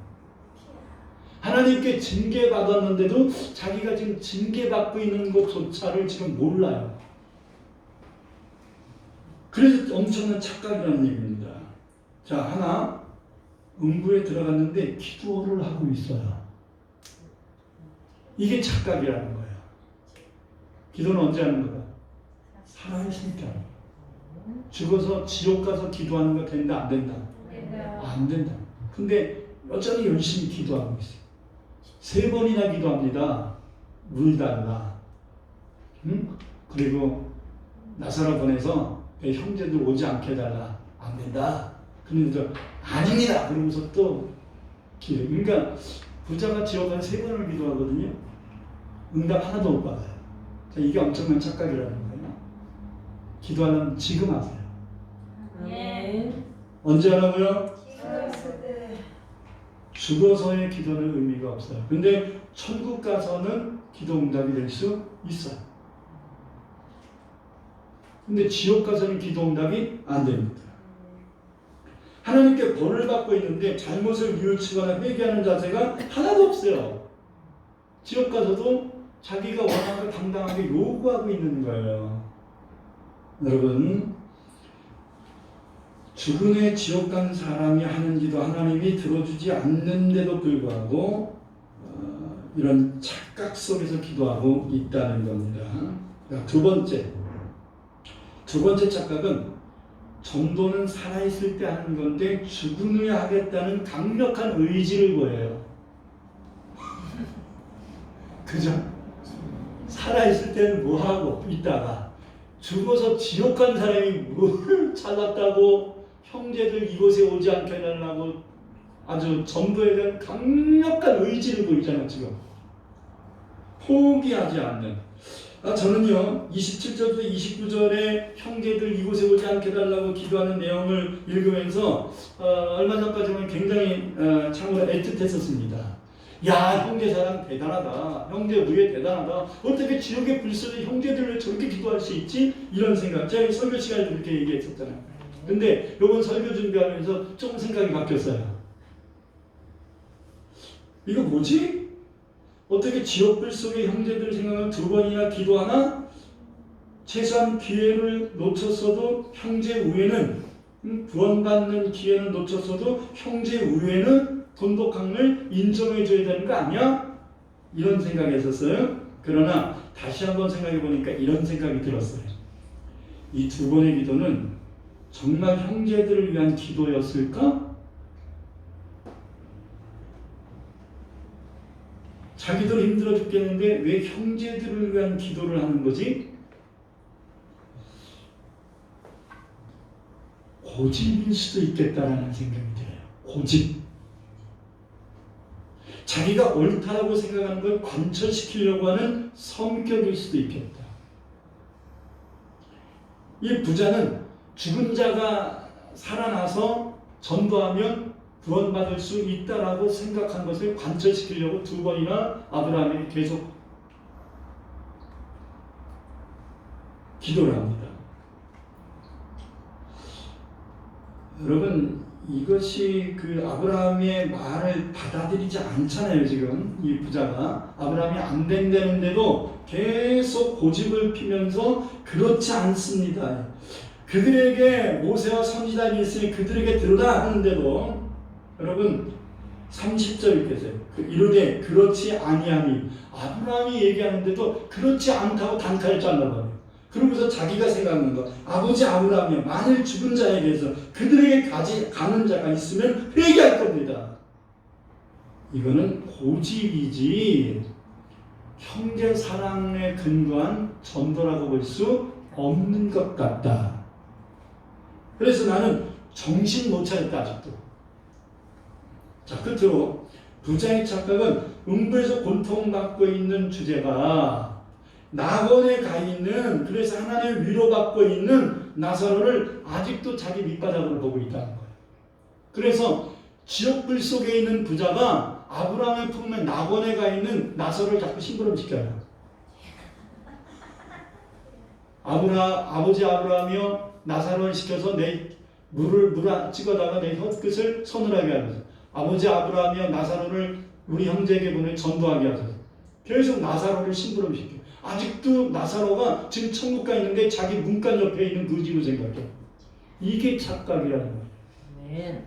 하나님께 징계받았는데도 자기가 지금 징계받고 있는 것조차를 지금 몰라요. 그래서 엄청난 착각이라는 얘기입니다. 자, 하나, 음부에 들어갔는데 기도를 하고 있어요. 이게 착각이라는 거예요. 기도는 언제 하는 거야? 살아있을 때. 죽어서 지옥 가서 기도하는 거 된다, 안 된다? 안 된다. 근데 여전히 열심히 기도하고 있어요. 3번이나 기도합니다. 울다가. 그리고 나사로 보내서 형제들 오지 않게 해달라. 안 된다. 그런데 아닙니다. 그러면서 또 기도. 그러니까 부자가 지옥 간 3번을 기도하거든요. 응답 하나도 못 받아요. 자, 이게 엄청난 착각이라는 거예요. 기도하려면 지금 하세요. 아멘. 언제 하라고요? 죽었을 때. 죽어서의 기도는 의미가 없어요. 근데 천국 가서는 기도 응답이 될 수 있어요. 근데 지옥 가서는 기도 응답이 안 됩니다. 하나님께 벌을 받고 있는데 잘못을 뉘우치거나 회개하는 자세가 하나도 없어요. 지옥 가서도 자기가 원하는 걸 당당하게 요구하고 있는 거예요. 여러분, 죽은 후에 지옥 간 사람이 하는 기도 하나님이 들어주지 않는데도 불구하고 이런 착각 속에서 기도하고 있다는 겁니다. 두 번째 착각은 전도는 살아있을 때 하는 건데 죽은 후에 하겠다는 강력한 의지를 보여요. 그죠? 살아있을 때는 뭐하고 있다가 죽어서 지옥 간 사람이 뭘 잘났다고 형제들 이곳에 오지 않게 해달라고 아주 전도에 대한 강력한 의지를 보이잖아요. 지금 포기하지 않는. 저는요 27절부터 29절에 형제들 이곳에 오지 않게 해달라고 기도하는 내용을 읽으면서 얼마 전까지는 굉장히 참으로 애틋했었습니다. 야, 형제 사랑 대단하다. 형제 의회 대단하다. 어떻게 지옥의 불쏘는 형제들을 저렇게 기도할 수 있지? 이런 생각. 제가 설교 시간에도 그렇게 얘기했었잖아요. 근데 이번 설교 준비하면서 조금 생각이 바뀌었어요. 이거 뭐지? 어떻게 지옥 불 속의 형제들 생각을 2번이나 기도하나? 최소한 기회를 놓쳤어도 형제 우애는 구원받는 기회는 놓쳤어도 형제 우애는 돈독함을 인정해줘야 되는 거 아니야? 이런 생각이 있었어요. 그러나 다시 한번 생각해 보니까 이런 생각이 들었어요. 이 2번의 기도는 정말 형제들을 위한 기도였을까? 자기도 힘들어 죽겠는데 왜 형제들을 위한 기도를 하는 거지? 고집일 수도 있겠다라는 생각이 들어요. 고집. 자기가 옳다라고 생각하는 걸 관철시키려고 하는 성격일 수도 있겠다. 이 부자는 죽은 자가 살아나서 전도하면 구원받을 수 있다라고 생각한 것을 관철시키려고 2번이나 아브라함이 계속 기도를 합니다. 여러분, 이것이 그 아브라함의 말을 받아들이지 않잖아요. 지금 이 부자가 아브라함이 안 된다는데도 계속 고집을 피면서 그렇지 않습니다. 그들에게 모세와 선지자들이 있으니 그들에게 들으라 하는데도 여러분 30절 읽으세요. 이르되 그렇지 아니하니. 아브라함이 얘기하는데도 그렇지 않다고 단칼을 잘라버려요. 그러면서 자기가 생각하는 거, 아버지 아브라함이 만일 죽은 자에게서 그들에게 가는 자가 있으면 회개할 겁니다. 이거는 고집이지 형제 사랑에 근거한 전도라고 볼 수 없는 것 같다. 그래서 나는 정신 못 차렸다 아직도. 자, 끝으로 부자의 착각은 음부에서 고통받고 있는 주제가 낙원에 가 있는, 그래서 하나님의 위로받고 있는 나사로를 아직도 자기 밑바닥으로 보고 있다는 거예요. 그래서 지옥불 속에 있는 부자가 아브라함의 품에 낙원에 가 있는 나사로를 자꾸 심부름시켜요. 아버지 아브라함이요, 나사로를 시켜서 내 물을 찍어다가 내 혀끝을 서늘하게 하소서. 아버지 아브라함이요, 나사로를 우리 형제에게 보내 전도하게 하소서. 계속 나사로를 심부름시켜. 아직도 나사로가 지금 천국 가 있는데 자기 문간 옆에 있는 거지로 생각해. 이게 착각이라는 거예요. 아멘.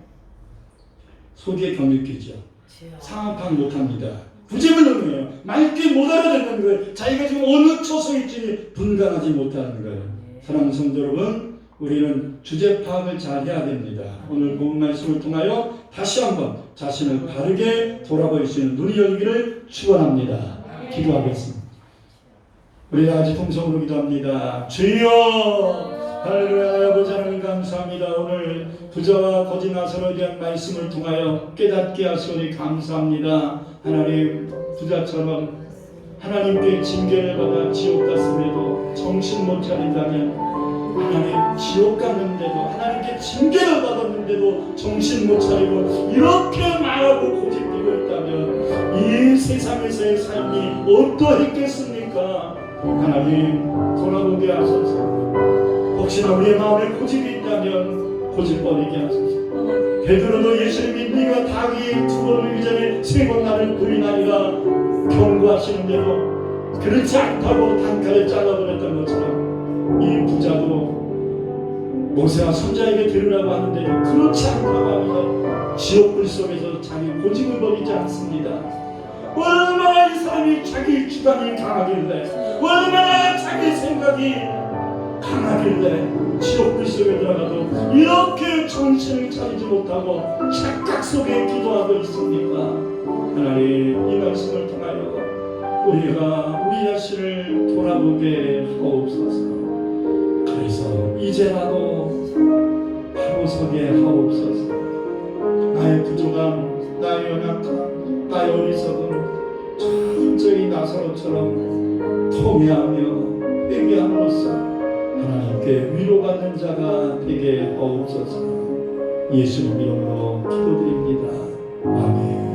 속에 경육이죠. 주여. 상황 파악 못합니다. 구제불능이에요. 맑게 못 알아듣는 거예요. 자기가 지금 어느 처소일지 분간하지 못하는 거예요. 사랑하는 성도 여러분, 우리는 주제 파악을 잘 해야 됩니다. 오늘 본 말씀을 통하여 다시 한번 자신을 바르게 돌아볼 수 있는 눈이 열기를 축원합니다. 기도하겠습니다. 우리 다 같이 통성으로 기도합니다. 주여, 할렐루야. 아버지 하나님 감사합니다. 오늘 부자와 거지 나사로에 대한 말씀을 통하여 깨닫게 하시오니 감사합니다. 하나님, 부자처럼 하나님께 징계를 받아 지옥 갔음에도 정신 못 차린다면, 하나님 지옥 갔는데도 하나님께 징계를 받았는데도 정신 못 차리고 이렇게 말하고 고집피고 있다면 이 세상에서의 삶이 어떠했겠습니까? 하나님 돌아보게 하소서. 혹시나 우리의 마음에 고집이 있다면 고집 버리게 하소서. 베드로도 예수님이 네가 닭이 두 번을 이전에 세 번 나를 부인하리라 경고하시는데도 그렇지 않다고 단칼에 잘라버렸던 것처럼 이 부자도 모세와 선자에게 들으라고 하는데도 그렇지 않다고 하면서 지옥불 속에서 자기 고집을 버리지 않습니다. 얼마나 이 사람이 자기 주관이 강하길래, 얼마나 자기 생각이 강하길래 지옥불 속에 들어가도 이렇게 정신을 차리지 못하고 착각 속에 기도하고 있습니까? 하나님, 이 말씀을 통하여 우리가 우리 자신을 돌아보게 하옵소서. 그래서 이제라도 바로 서게 하옵소서. 나의 부족함, 나의 연약함, 나의 어리석음 천천히 나사로처럼 통회하며 회개함으로써 하나님께 위로받는 자가 되게 하옵소서. 예수님 이름으로 기도드립니다. 아멘.